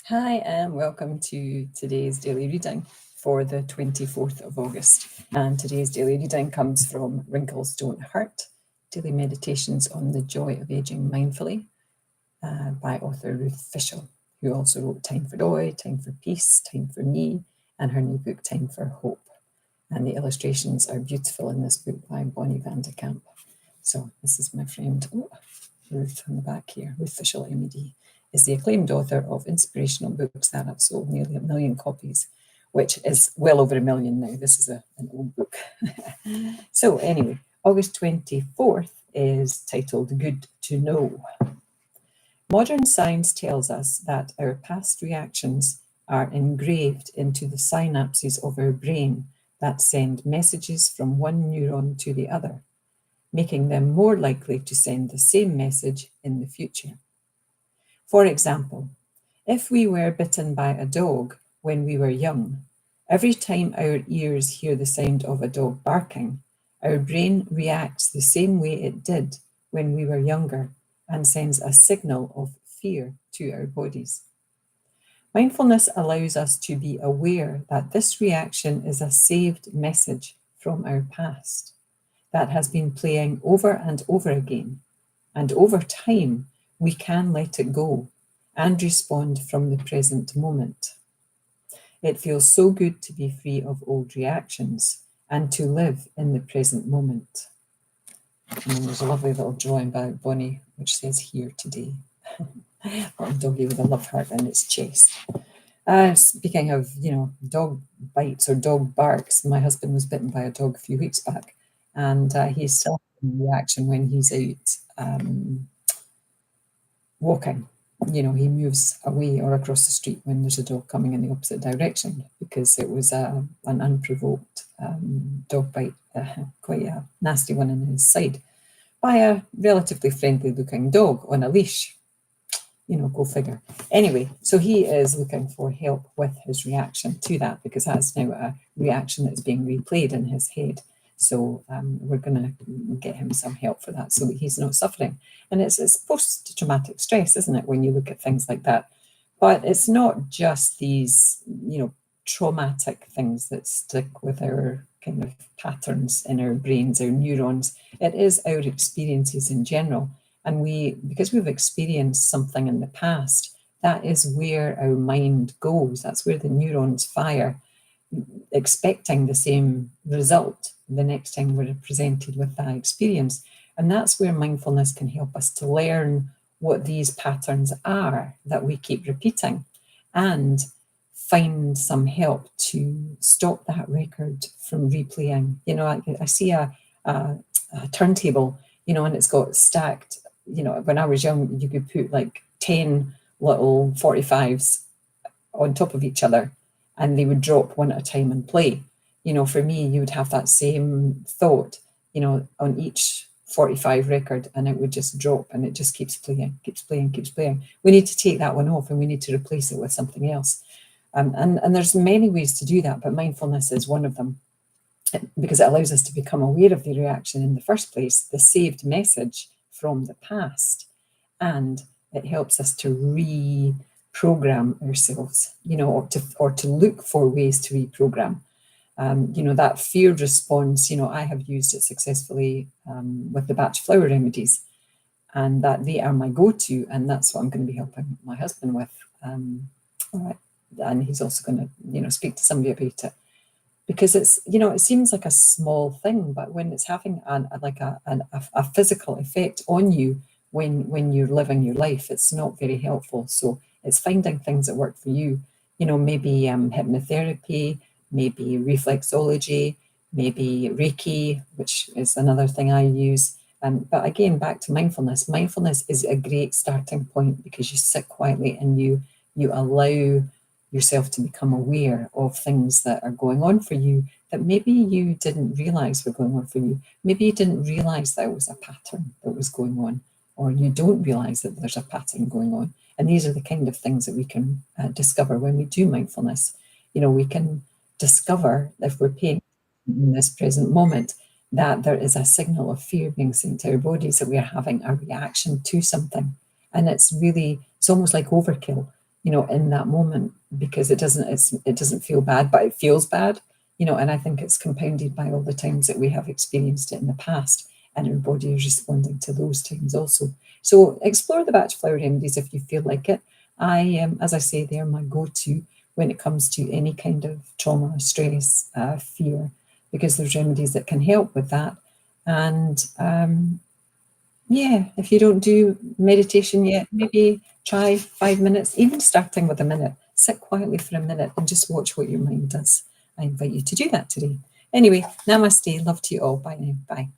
Hi, and welcome to today's daily reading for the 24th of August. And today's daily reading comes from Wrinkles Don't Hurt, Daily Meditations on the Joy of Aging Mindfully by author Ruth Fishels, who also wrote Time for Joy, Time for Peace, Time for Me, and her new book, Time for Hope. And the illustrations are beautiful in this book by Bonnie van de Kamp. So this is my friend Ruth on the back here, Ruth Fishels, MED. Is the acclaimed author of inspirational books that have sold nearly 1 million copies, which is well over 1 million now. This is an old book. So anyway, August 24th is titled Good to Know. Modern science tells us that our past reactions are engraved into the synapses of our brain that send messages from one neuron to the other, making them more likely to send the same message in the future. For example, if we were bitten by a dog when we were young, every time our ears hear the sound of a dog barking, our brain reacts the same way it did when we were younger and sends a signal of fear to our bodies. Mindfulness allows us to be aware that this reaction is a saved message from our past that has been playing over and over again, and over time, we can let it go and respond from the present moment. It feels so good to be free of old reactions and to live in the present moment. And there's a lovely little drawing by Bonnie, which says "Here today." Little doggy with a love heart in its chest. Speaking of, dog bites or dog barks, my husband was bitten by a dog a few weeks back, and he's still having a reaction when he's out walking. He moves away or across the street when there's a dog coming in the opposite direction, because it was an unprovoked dog bite, quite a nasty one in his side, by a relatively friendly looking dog on a leash. Go figure. Anyway, so he is looking for help with his reaction to that, because that's now a reaction that's being replayed in his head. So we're going to get him some help for that so that he's not suffering. And it's post-traumatic stress, isn't it, when you look at things like that? But it's not just these, traumatic things that stick with our kind of patterns in our brains, our neurons. It is our experiences in general. And because we've experienced something in the past, that is where our mind goes. That's where the neurons fire, expecting the same result the next time we're presented with that experience. And that's where mindfulness can help us to learn what these patterns are that we keep repeating, and find some help to stop that record from replaying. I see a turntable, and it's got stacked. When I was young, you could put like 10 little 45s on top of each other, and they would drop one at a time and play. For me, you would have that same thought, on each 45 record, and it would just drop, and it just keeps playing, keeps playing, keeps playing. We need to take that one off, and we need to replace it with something else. And there's many ways to do that, but mindfulness is one of them, because it allows us to become aware of the reaction in the first place, the saved message from the past, and it helps us to reprogram ourselves, or to look for ways to reprogram. That fear response, I have used it successfully with the batch flower remedies, and that they are my go-to, and that's what I'm going to be helping my husband with. And he's also going to, speak to somebody about it, because it's, it seems like a small thing, but when it's having a physical effect on you when you're living your life, it's not very helpful. So it's finding things that work for you, maybe hypnotherapy, maybe reflexology, maybe Reiki, which is another thing I use. But again, back to mindfulness. Mindfulness is a great starting point, because you sit quietly and you allow yourself to become aware of things that are going on for you that maybe you didn't realize were going on for you. Maybe you didn't realize that it was a pattern that was going on, or you don't realize that there's a pattern going on. And these are the kind of things that we can discover when we do mindfulness. We can discover, if we're paying in this present moment, that there is a signal of fear being sent to our bodies, that we are having a reaction to something. And it's almost like overkill. in that moment, because it doesn't feel bad, but it feels bad, and I think it's compounded by all the times that we have experienced it in the past, and our body is responding to those times also. So explore the batch flower remedies if you feel like it. As I say, they're my go-to when it comes to any kind of trauma, stress, fear, because there's remedies that can help with that. And yeah, if you don't do meditation yet, maybe try 5 minutes, even starting with a minute. Sit quietly for a minute and just watch what your mind does. I invite you to do that today. Anyway, namaste. Love to you all. Bye now. Bye.